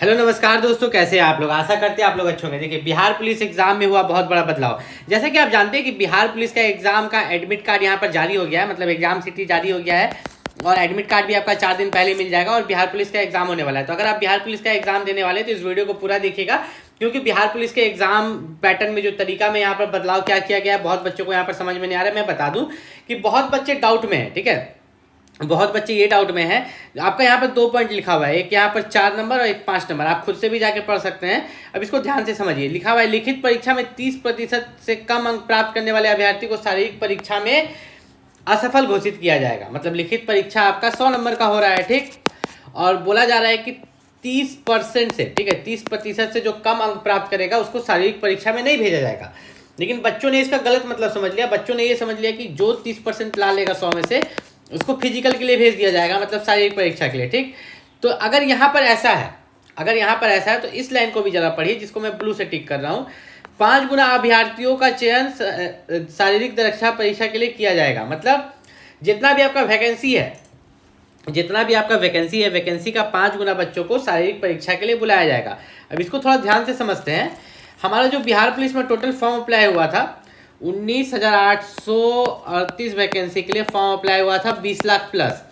Hello नमस्कार दोस्तों, कैसे हैं आप लोग। आशा करते हैं आप लोग अच्छे होंगे। देखिए, बिहार पुलिस एग्जाम में हुआ बहुत बड़ा बदलाव। जैसा कि आप जानते हैं कि बिहार पुलिस का एग्जाम का एडमिट कार्ड यहाँ पर जारी हो गया है, मतलब एग्जाम सिटी जारी हो गया है और एडमिट कार्ड भी आपका 4 दिन पहले मिल जाएगा और बिहार पुलिस का एग्जाम होने वाला है। तो अगर आप बिहार पुलिस का एग्जाम देने वाले हैं तो इस वीडियो को पूरा देखिएगा, क्योंकि बिहार पुलिस के एग्जाम पैटर्न में जो तरीका में यहाँ पर बदलाव क्या किया गया है, बहुत बच्चों को यहाँ पर समझ में नहीं आ रहा है। मैं बता दूं कि बहुत बच्चे डाउट में है, ठीक है। बहुत बच्चे ये डाउट में है। आपका यहाँ पर 2 पॉइंट लिखा हुआ है, एक यहाँ पर 4 नंबर और एक 5 नंबर। आप खुद से भी जाके पढ़ सकते हैं। अब इसको ध्यान से समझिए। लिखा हुआ है, लिखित परीक्षा में 30% से कम अंक प्राप्त करने वाले अभ्यर्थी को शारीरिक परीक्षा में असफल घोषित किया जाएगा। मतलब लिखित परीक्षा आपका 100 नंबर का हो रहा है, ठीक। और बोला जा रहा है कि 30% से, ठीक है, 30% से जो कम अंक प्राप्त करेगा उसको शारीरिक परीक्षा में नहीं भेजा जाएगा। लेकिन बच्चों ने इसका गलत मतलब समझ लिया। बच्चों ने ये समझ लिया कि जो 30% ला लेगा 100 में से उसको फिजिकल के लिए भेज दिया जाएगा, मतलब शारीरिक परीक्षा के लिए, ठीक। तो अगर यहाँ पर ऐसा है, तो इस लाइन को भी जरा पढ़िए, जिसको मैं ब्लू से टिक कर रहा हूँ। 5 गुना अभ्यर्थियों का चयन शारीरिक दक्षता परीक्षा के लिए किया जाएगा। मतलब जितना भी आपका वैकेंसी है, वैकेंसी का 5 गुना बच्चों को शारीरिक परीक्षा के लिए बुलाया जाएगा। अब इसको थोड़ा ध्यान से समझते हैं। हमारा जो बिहार पुलिस में टोटल फॉर्म अप्लाई हुआ था, 19,838 वैकेंसी के लिए फॉर्म अप्लाई हुआ था, 20 लाख प्लस।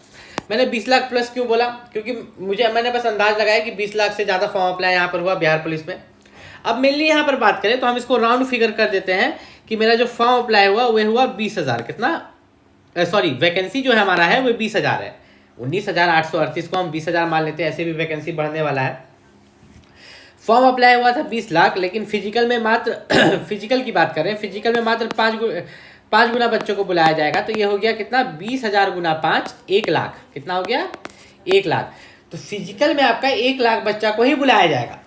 मैंने 20 लाख प्लस क्यों बोला? क्योंकि मैंने बस अंदाज लगाया कि 20 लाख से ज़्यादा फॉर्म अप्लाई यहाँ पर हुआ बिहार पुलिस में। अब मेनली यहाँ पर बात करें तो हम इसको राउंड फिगर कर देते हैं कि मेरा जो फॉर्म अप्लाई हुआ वह हुआ 20,000। वैकेंसी जो है हमारा है वो 20,000 है। 19,838 को हम 20,000 मान लेते हैं, ऐसे भी वैकेंसी बढ़ने वाला है। फॉर्म अप्लाई हुआ था 20 लाख, लेकिन फिजिकल में मात्र फिजिकल की बात करें, फिजिकल में मात्र 5 गुना बच्चों को बुलाया जाएगा। तो ये हो गया कितना? 20,000 गुना 5, 1 लाख। कितना हो गया? 1 लाख। तो फिजिकल में आपका 1 लाख बच्चा को ही बुलाया जाएगा।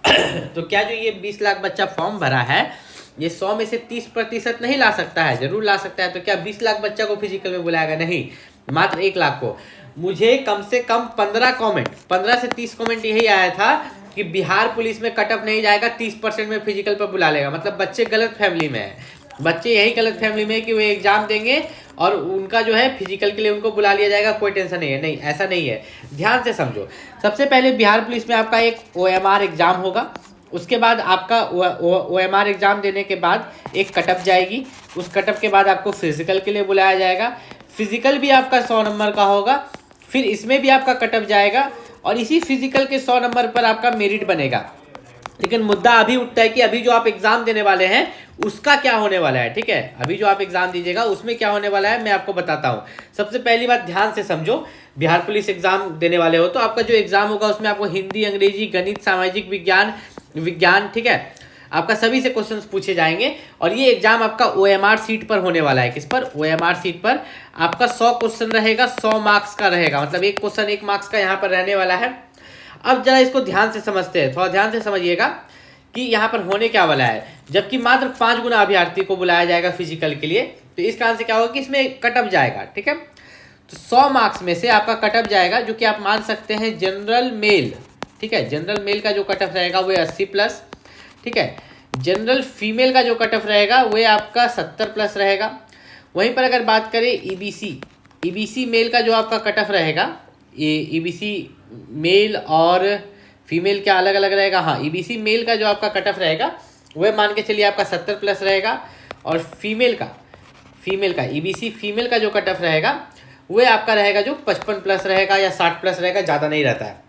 तो क्या जो ये 20 लाख बच्चा फॉर्म भरा है, ये 100 में से 30% नहीं ला सकता है? जरूर ला सकता है। तो क्या 20 लाख बच्चा को फिजिकल में बुलाएगा? नहीं, मात्र 1 लाख को। मुझे कम से कम 15 से 30 कमेंट यही आया था कि बिहार पुलिस में कटअप नहीं जाएगा, 30% में फिजिकल पर बुला लेगा। मतलब बच्चे गलत फैमिली में है। बच्चे यही गलत फैमिली में है कि वो एग्जाम देंगे और उनका जो है फिजिकल के लिए उनको बुला लिया जाएगा, कोई टेंशन नहीं है। नहीं, ऐसा नहीं है। ध्यान से समझो। सबसे पहले बिहार पुलिस में आपका एक OMR एग्जाम होगा। उसके बाद आपका OMR एग्जाम देने के बाद एक कटअप जाएगी। उस कटअप के बाद आपको फिजिकल के लिए बुलाया जाएगा। फिजिकल भी आपका 100 नंबर का होगा। फिर इसमें भी आपका कटअप जाएगा और इसी फिजिकल के 100 नंबर पर आपका मेरिट बनेगा। लेकिन मुद्दा अभी उठता है कि अभी जो आप एग्जाम देने वाले हैं उसका क्या होने वाला है, ठीक है। अभी जो आप एग्जाम दीजिएगा उसमें क्या होने वाला है मैं आपको बताता हूँ। सबसे पहली बात ध्यान से समझो। बिहार पुलिस एग्जाम देने वाले हो तो आपका जो एग्जाम होगा उसमें आपको हिंदी, अंग्रेजी, गणित, सामाजिक विज्ञान, ठीक है, आपका सभी से क्वेश्चंस पूछे जाएंगे। और ये एग्जाम आपका OMR सीट पर होने वाला है। किस पर? OMR सीट पर आपका 100 क्वेश्चन रहेगा, 100 मार्क्स का रहेगा। मतलब एक क्वेश्चन 1 मार्क्स का यहाँ पर रहने वाला है। अब जरा इसको ध्यान से समझते हैं, थोड़ा ध्यान से समझिएगा कि यहाँ पर होने क्या वाला है। जबकि मात्र 5 गुना अभ्यर्थी को बुलाया जाएगा फिजिकल के लिए, तो इस कारण से क्या होगा कि इसमें कटअप जाएगा, ठीक है। तो 100 मार्क्स में से आपका कटअप जाएगा, जो कि आप मान सकते हैं जनरल मेल, ठीक है। जनरल मेल का जो कटअप रहेगा वो 80+, ठीक है। जनरल फीमेल का जो कटअप रहेगा वो आपका 70+ रहेगा। वहीं पर अगर बात करें EBC मेल का जो आपका कटअप रहेगा, ये EBC मेल और फीमेल क्या अलग अलग रहेगा? हाँ, EBC मेल का जो आपका कटअप रहेगा वह मान के चलिए आपका 70+ रहेगा। और फीमेल का EBC फीमेल का जो कटअप रहेगा वह आपका रहेगा जो 55+ रहेगा या 60+ रहेगा, ज़्यादा नहीं रहता है।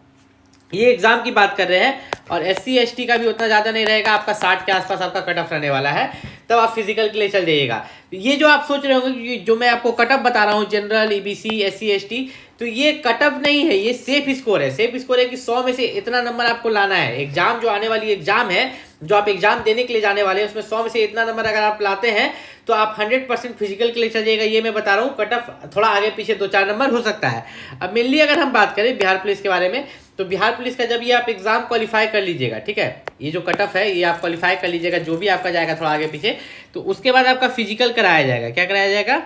ये एग्जाम की बात कर रहे हैं। और SC ST का भी उतना ज़्यादा नहीं रहेगा, आपका 60 के आसपास आपका कटअप रहने वाला है। तब आप फिजिकल के लिए चल जाइएगा। ये जो आप सोच रहे होंगे कि जो मैं आपको कटअप बता रहा हूँ, जनरल, EBC, SC ST, तो ये कटअप नहीं है, ये सेफ स्कोर है। सेफ स्कोर है कि 100 में से इतना नंबर आपको लाना है। एग्जाम जो आने वाली एग्जाम है, जो आप एग्जाम देने के लिए जाने वाले हैं, उसमें 100 में से इतना नंबर अगर आप लाते हैं तो आप 100% फिजिकल के लिए चल जाएगा। ये मैं बता रहा हूँ। कटअप थोड़ा आगे पीछे 2-4 नंबर हो सकता है। अब मेनली अगर हम बात करें बिहार पुलिस के बारे में, तो बिहार पुलिस का जब ये आप एग्जाम क्वालिफाई कर लीजिएगा, ठीक है, ये जो कटअप है ये आप क्वालिफाई कर लीजिएगा, जो भी आपका जाएगा थोड़ा आगे पीछे, तो उसके बाद आपका फिजिकल कराया जाएगा। क्या कराया जाएगा?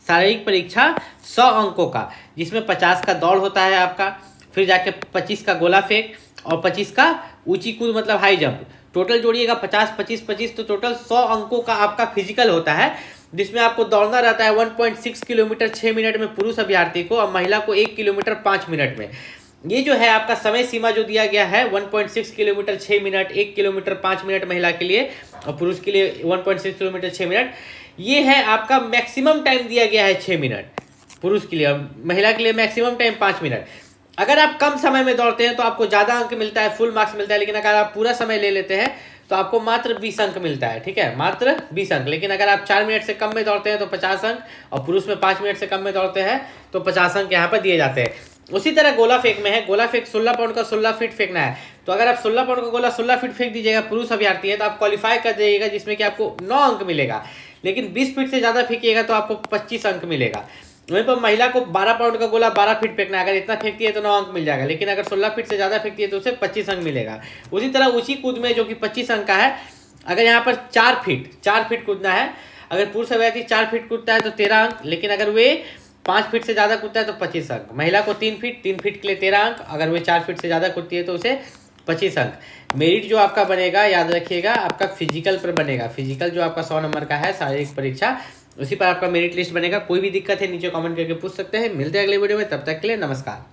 शारीरिक परीक्षा 100 अंकों का, जिसमें 50 का दौड़ होता है आपका, फिर जाके 25 का गोला फेंक और 25 का ऊंची कूद, मतलब हाई जंप। टोटल जोड़िएगा 50, 25, 25, तो टोटल 100 अंकों का आपका फिजिकल होता है, जिसमें आपको दौड़ना रहता है 1.6 किलोमीटर 6 मिनट में पुरुष अभ्यर्थी को, और महिला को 1 किलोमीटर 5 मिनट में। ये जो है आपका समय सीमा जो दिया गया है 1.6 किलोमीटर 6 मिनट, 1 किलोमीटर 5 मिनट महिला के लिए और पुरुष के लिए 1.6 किलोमीटर 6 मिनट, ये है आपका मैक्सिमम टाइम दिया गया है 6 मिनट पुरुष के लिए, और महिला के लिए मैक्सिमम टाइम 5 मिनट। अगर आप कम समय में दौड़ते हैं तो आपको ज़्यादा अंक मिलता है, फुल मार्क्स मिलता है, लेकिन अगर आप पूरा समय ले लेते हैं तो आपको मात्र 20 अंक मिलता है, ठीक है, मात्र 20 अंक। लेकिन अगर आप 4 मिनट से कम में दौड़ते हैं तो 50 अंक, और पुरुष में 5 मिनट से कम में दौड़ते हैं तो 50 अंक यहाँ पर दिए जाते हैं। उसी तरह गोला फेंक में है, गोला फेंक 16 पाउंड का 16 फीट फेंकना है, तो अगर आप 16 पाउंड का गोला 16 फीट फेंक दीजिएगा पुरुष अभ्यर्थी है तो आप क्वालिफाई कर जाइएगा, जिसमें कि आपको 9 अंक मिलेगा। लेकिन 20 फीट से ज़्यादा फेंकिएगा तो आपको 25 अंक मिलेगा। वहीं पर महिला को 12 पाउंड का गोला 12 फीट फेंकना है, अगर इतना फेंकती है तो 9 अंक मिल जाएगा, लेकिन अगर 16 फीट से ज़्यादा फेंकती है तो उसे 25 अंक मिलेगा। उसी तरह ऊंची कूद में जो कि 25 अंक का है, अगर यहाँ पर 4 फीट कूदना है, अगर पुरुष अभ्यर्थी 4 फीट कूदता है तो 13 अंक, लेकिन अगर वे 5 फीट से ज़्यादा कूदता है तो 25 अंक। महिला को 3 फीट के लिए 13 अंक, अगर वे 4 फीट से ज़्यादा कूदती है तो उसे 25 अंक। मेरिट जो आपका बनेगा, याद रखिएगा, आपका फिजिकल पर बनेगा। फिजिकल जो आपका 100 नंबर का है, शारीरिक परीक्षा, उसी पर आपका मेरिट लिस्ट बनेगा। कोई भी दिक्कत है नीचे कमेंट करके पूछ सकते हैं। मिलते हैं अगले वीडियो में, तब तक के लिए नमस्कार।